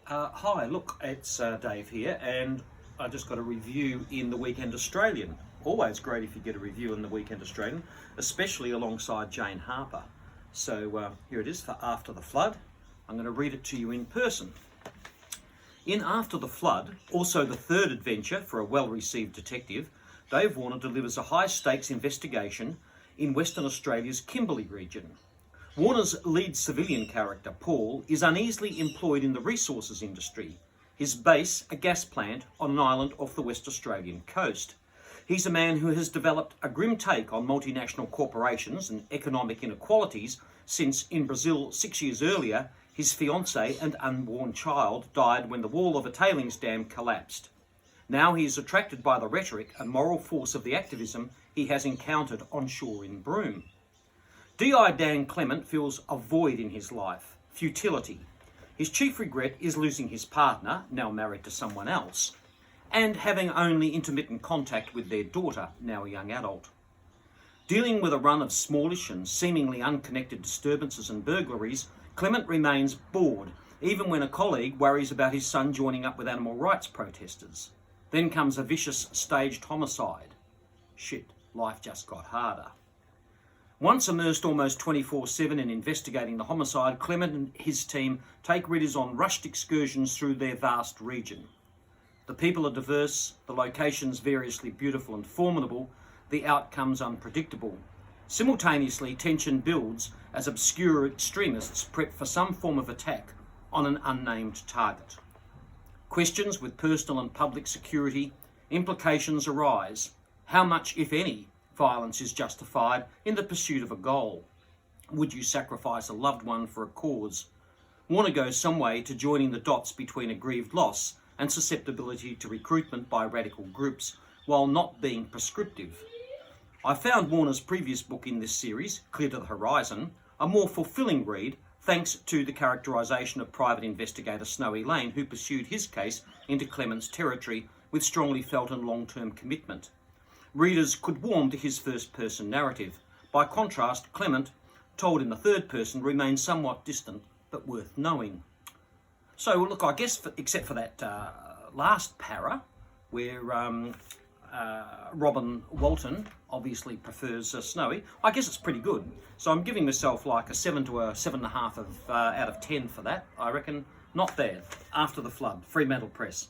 Hi, look, it's Dave here, and I just got a review in the Weekend Australian. Always great if you get a review in the Weekend Australian, especially alongside Jane Harper. So here it is for After the Flood. I'm going to read it to you in person. In After the Flood, also the third adventure for a well-received detective, Dave Warner delivers a high-stakes investigation in Western Australia's Kimberley region. Warner's lead civilian character, Paul, is uneasily employed in the resources industry. His base, a gas plant on an island off the West Australian coast. He's a man who has developed a grim take on multinational corporations and economic inequalities since, in Brazil 6 years earlier, his fiancée and unborn child died when the wall of a tailings dam collapsed. Now he is attracted by the rhetoric and moral force of the activism he has encountered on shore in Broome. D.I. Dan Clement feels a void in his life, futility. His chief regret is losing his partner, now married to someone else, and having only intermittent contact with their daughter, now a young adult. Dealing with a run of smallish and seemingly unconnected disturbances and burglaries, Clement remains bored, even when a colleague worries about his son joining up with animal rights protesters. Then comes a vicious staged homicide. Shit, life just got harder. Once immersed almost 24/7 in investigating the homicide, Clement and his team take readers on rushed excursions through their vast region. The people are diverse, the locations variously beautiful and formidable, the outcomes unpredictable. Simultaneously, tension builds as obscure extremists prep for some form of attack on an unnamed target. Questions with personal and public security implications arise. How much, if any, violence is justified in the pursuit of a goal? Would you sacrifice a loved one for a cause? Warner goes some way to joining the dots between a grieved loss and susceptibility to recruitment by radical groups, while not being prescriptive. I found Warner's previous book in this series, Clear to the Horizon, a more fulfilling read thanks to the characterisation of private investigator Snowy Lane, who pursued his case into Clement's territory with strongly felt and long-term commitment. Readers could warm to his first-person narrative. By contrast, Clement, told in the third person, remains somewhat distant but worth knowing. So, look, I guess, except for that last para, where Robyn Walton obviously prefers Snowy, I guess it's pretty good. So I'm giving myself like a 7 to a 7.5 out of 10 for that, I reckon. Not bad. After the Flood, Fremantle Press.